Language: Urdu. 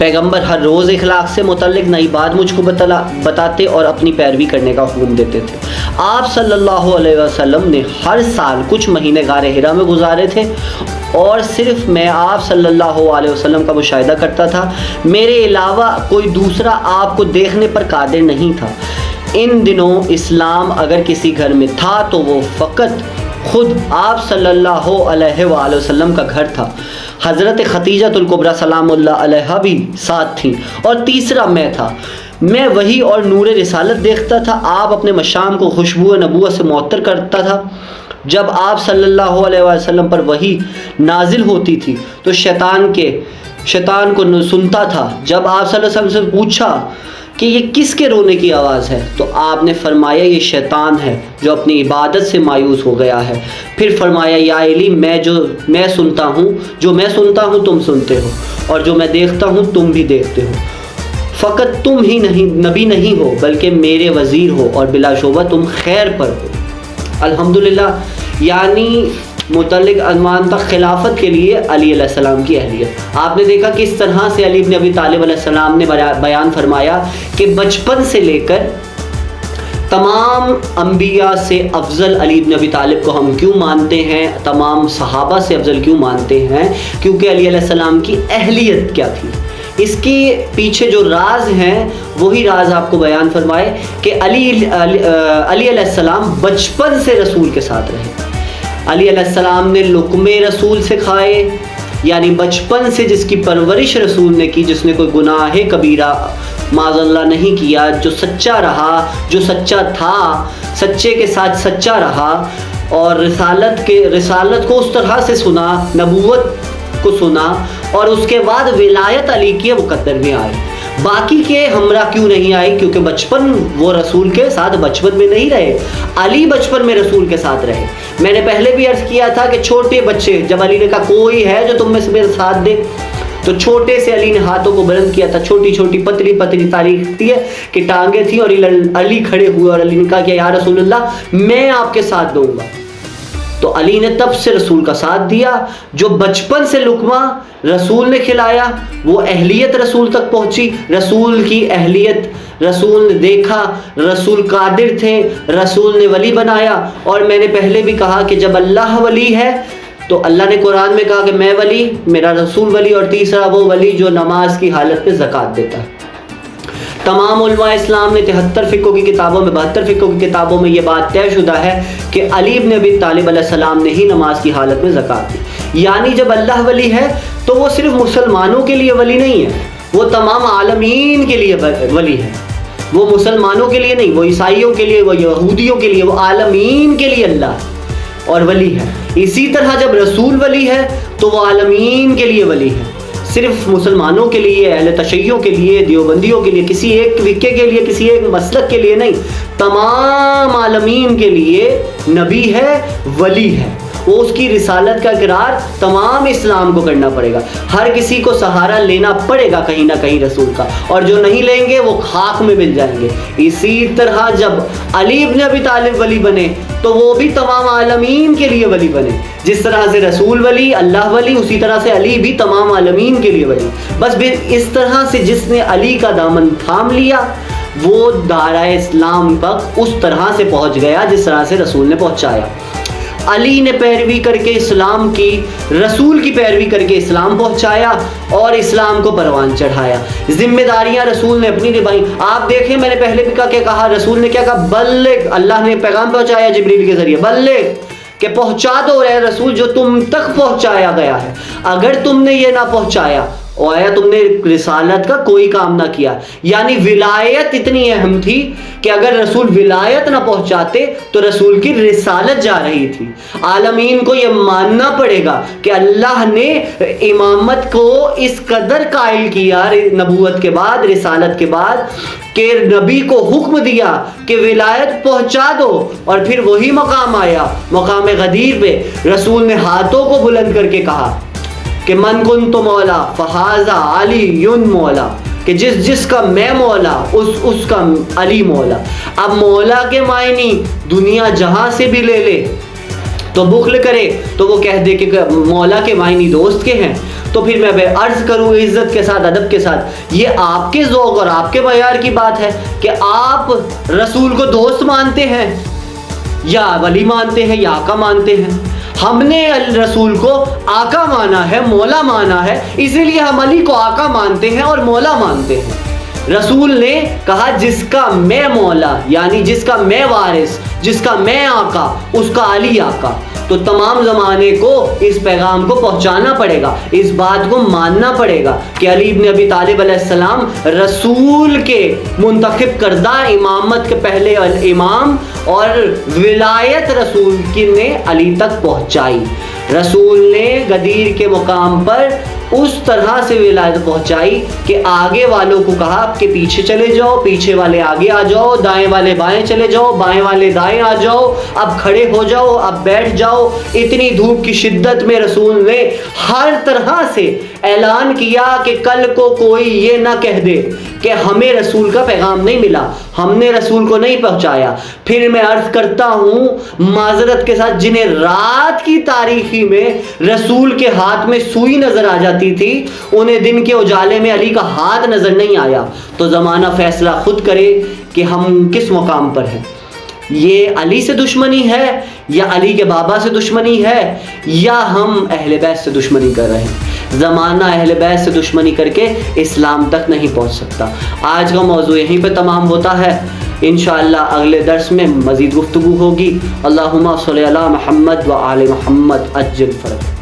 پیغمبر ہر روز اخلاق سے متعلق نئی بات مجھ کو بتاتے اور اپنی پیروی کرنے کا حکم دیتے تھے۔ آپ صلی اللہ علیہ وسلم نے ہر سال کچھ مہینے غار حرا میں گزارے تھے اور صرف میں آپ صلی اللہ علیہ وسلم کا مشاہدہ کرتا تھا، میرے علاوہ کوئی دوسرا آپ کو دیکھنے پر قادر نہیں تھا۔ ان دنوں اسلام اگر کسی گھر میں تھا تو وہ فقط خود آپ صلی اللہ علیہ وآلہ وسلم کا گھر تھا۔ حضرت خدیجہ الکبریٰ سلام اللہ علیہا بھی ساتھ تھیں، اور تیسرا میں تھا۔ میں وحی اور نور رسالت دیکھتا تھا۔ آپ اپنے مشام کو خوشبو نبوت سے معطر کرتا تھا۔ جب آپ صلی اللہ علیہ وسلم پر وحی نازل ہوتی تھی تو شیطان کو سنتا تھا۔ جب آپ صلی اللہ علیہ وسلم سے پوچھا کہ یہ کس کے رونے کی آواز ہے تو آپ نے فرمایا یہ شیطان ہے جو اپنی عبادت سے مایوس ہو گیا ہے۔ پھر فرمایا یا علی جو میں سنتا ہوں تم سنتے ہو، اور جو میں دیکھتا ہوں تم بھی دیکھتے ہو۔ فقط تم ہی نبی نہیں ہو بلکہ میرے وزیر ہو، اور بلا شبہ تم خیر پر ہو۔ الحمدللہ، یعنی متعلق عنوان تک خلافت کے لیے علی علیہ السلام کی اہلیت۔ آپ نے دیکھا کس طرح سے علی بن ابی طالب علیہ السلام نے بیان فرمایا کہ بچپن سے لے کر تمام انبیاء سے افضل علی بن ابی طالب کو ہم کیوں مانتے ہیں، تمام صحابہ سے افضل کیوں مانتے ہیں، کیونکہ علی علیہ السلام کی اہلیت کیا تھی۔ اس کے پیچھے جو راز ہیں وہی راز آپ کو بیان فرمائے کہ علی علیہ السلام بچپن سے رسول کے ساتھ رہے۔ علی علیہ السلام نے لقمے رسول سے کھائے، یعنی بچپن سے جس کی پرورش رسول نے کی، جس نے کوئی گناہ کبیرہ معاذ اللہ نہیں کیا، جو سچا رہا، جو سچا تھا، سچے کے ساتھ سچا رہا، اور رسالت کو اس طرح سے سنا، نبوت کو سنا، اور اس کے بعد ولایت علی کی مقدر میں آئے۔ باقی کے ہمراہ کیوں نہیں آئے؟ کیونکہ بچپن وہ رسول کے ساتھ بچپن میں نہیں رہے، علی بچپن میں رسول کے ساتھ رہے۔ میں نے پہلے بھی عرض کیا تھا کہ چھوٹے بچے، جب علی نے کہا کوئی ہے جو تم میں سے میرے ساتھ دے، تو چھوٹے سے علی نے ہاتھوں کو بلند کیا تھا، چھوٹی چھوٹی پتلی پتلی تاریخ تھی کہ ٹانگیں تھیں، اور علی کھڑے ہوئے اور علی نے کہا کہ یا رسول اللہ میں آپ کے ساتھ دوں گا۔ تو علی نے تب سے رسول کا ساتھ دیا۔ جو بچپن سے لقمہ رسول نے کھلایا وہ اہلیت رسول تک پہنچی۔ رسول کی اہلیت رسول نے دیکھا، رسول قادر تھے، رسول نے ولی بنایا۔ اور میں نے پہلے بھی کہا کہ جب اللہ ولی ہے تو اللہ نے قرآن میں کہا کہ میں ولی، میرا رسول ولی، اور تیسرا وہ ولی جو نماز کی حالت میں زکوٰۃ دیتا ہے۔ تمام علماء اسلام نے 73 فقہ کی کتابوں میں 72 فقہ کی کتابوں میں یہ بات طے شدہ ہے کہ علی بن ابی طالب علیہ السلام نے ہی نماز کی حالت میں زکوٰۃ دی۔ یعنی جب اللہ ولی ہے تو وہ صرف مسلمانوں کے لیے ولی نہیں ہے، وہ تمام عالمین کے لیے ولی ہے۔ وہ مسلمانوں کے لیے نہیں، وہ عیسائیوں کے لیے، وہ یہودیوں کے لیے، وہ عالمین کے لیے اللہ اور ولی ہے۔ اسی طرح جب رسول ولی ہے تو وہ عالمین کے لیے ولی ہے، صرف مسلمانوں کے لیے، اہل تشیع کے لیے، دیوبندیوں کے لیے، کسی ایک فقے کے لیے، کسی ایک مسلک کے لیے نہیں، تمام عالمین کے لیے نبی ہے، ولی ہے۔ وہ اس کی رسالت کا اقرار تمام اسلام کو کرنا پڑے گا۔ ہر کسی کو سہارا لینا پڑے گا کہیں نہ کہیں رسول کا، اور جو نہیں لیں گے وہ خاک میں مل جائیں گے۔ اسی طرح جب علی ابن ابی طالب ولی بنے تو وہ بھی تمام عالمین کے لیے ولی بنے۔ جس طرح سے رسول ولی، اللہ ولی، اسی طرح سے علی بھی تمام عالمین کے لیے ولی۔ بس اس طرح سے جس نے علی کا دامن تھام لیا وہ دائرہ اسلام تک اس طرح سے پہنچ گیا جس طرح سے رسول نے پہنچایا۔ علی نے پیروی کر کے اسلام کی، رسول کی پیروی کر کے اسلام پہنچایا اور اسلام کو پروان چڑھایا۔ ذمہ داریاں رسول نے اپنی نبھائی۔ آپ دیکھیں میں نے پہلے بھی کہا رسول نے کیا کہا؟ بلغ، اللہ نے پیغام پہنچایا جبریل کے ذریعے، بلغ کہ پہنچا دو رہے رسول جو تم تک پہنچایا گیا ہے۔ اگر تم نے یہ نہ پہنچایا اور آیا تم نے رسالت کا کوئی کام نہ کیا، یعنی ولایت اتنی اہم تھی کہ اگر رسول ولایت نہ پہنچاتے تو رسول کی رسالت جا رہی تھی۔ عالمین کو یہ ماننا پڑے گا کہ اللہ نے امامت کو اس قدر قائل کیا نبوت کے بعد، رسالت کے بعد، کہ نبی کو حکم دیا کہ ولایت پہنچا دو، اور پھر وہی مقام آیا، مقام غدیر پہ رسول نے ہاتھوں کو بلند کر کے کہا کہ من کنت مولا فہذا علی مولا، کہ جس کا میں مولا اس کا علی مولا۔ اب مولا کے معنی دنیا جہاں سے بھی لے لے، تو بخل کرے تو وہ کہہ دے کہ مولا کے معنی دوست کے ہیں، تو پھر میں عرض کروں عزت کے ساتھ، ادب کے ساتھ، یہ آپ کے ذوق اور آپ کے معیار کی بات ہے کہ آپ رسول کو دوست مانتے ہیں یا ولی مانتے ہیں یا آقا مانتے ہیں۔ ہم نے رسول کو آقا مانا ہے، مولا مانا ہے، اسی لیے ہم علی کو آقا مانتے ہیں اور مولا مانتے ہیں۔ رسول نے کہا جس کا میں مولا یعنی جس کا میں وارث، جس کا میں آقا، اس کا علی آقا۔ تو تمام زمانے کو اس پیغام کو پہنچانا پڑے گا، اس بات کو ماننا پڑے گا کہ علی ابن ابی طالب علیہ السلام رسول کے منتخب کردہ امامت کے پہلے امام، اور ولایت رسول کی نے علی تک پہنچائی۔ رسول نے غدیر کے مقام پر اس طرح سے ولایت پہنچائی کہ آگے والوں کو کہا کہ پیچھے چلے جاؤ، پیچھے والے آگے آ جاؤ، دائیں والے بائیں چلے جاؤ، بائیں والے دائیں آ جاؤ، اب کھڑے ہو جاؤ، اب بیٹھ جاؤ۔ اتنی دھوپ کی شدت میں رسول نے ہر طرح سے اعلان کیا کہ کل کو کوئی یہ نہ کہہ دے کہ ہمیں رسول کا پیغام نہیں ملا، ہم نے رسول کو نہیں پہنچایا۔ پھر میں عرض کرتا ہوں معذرت کے ساتھ، جنہیں رات کی تاریکی میں رسول کے ہاتھ میں سوئی نظر آ جاتی تھی، انہیں دن کے اجالے میں علی کا ہاتھ نظر نہیں آیا، تو زمانہ فیصلہ خود کرے کہ ہم کس مقام پر ہیں۔ یہ علی سے دشمنی ہے یا علی کے بابا سے دشمنی ہے، یا ہم اہل بیت سے دشمنی کر رہے ہیں۔ زمانہ اہل بیت سے دشمنی کر کے اسلام تک نہیں پہنچ سکتا۔ آج کا موضوع یہیں پہ تمام ہوتا ہے، انشاءاللہ اگلے درس میں مزید گفتگو ہوگی۔ اللہم صلی علی محمد و آل محمد عجل فرج۔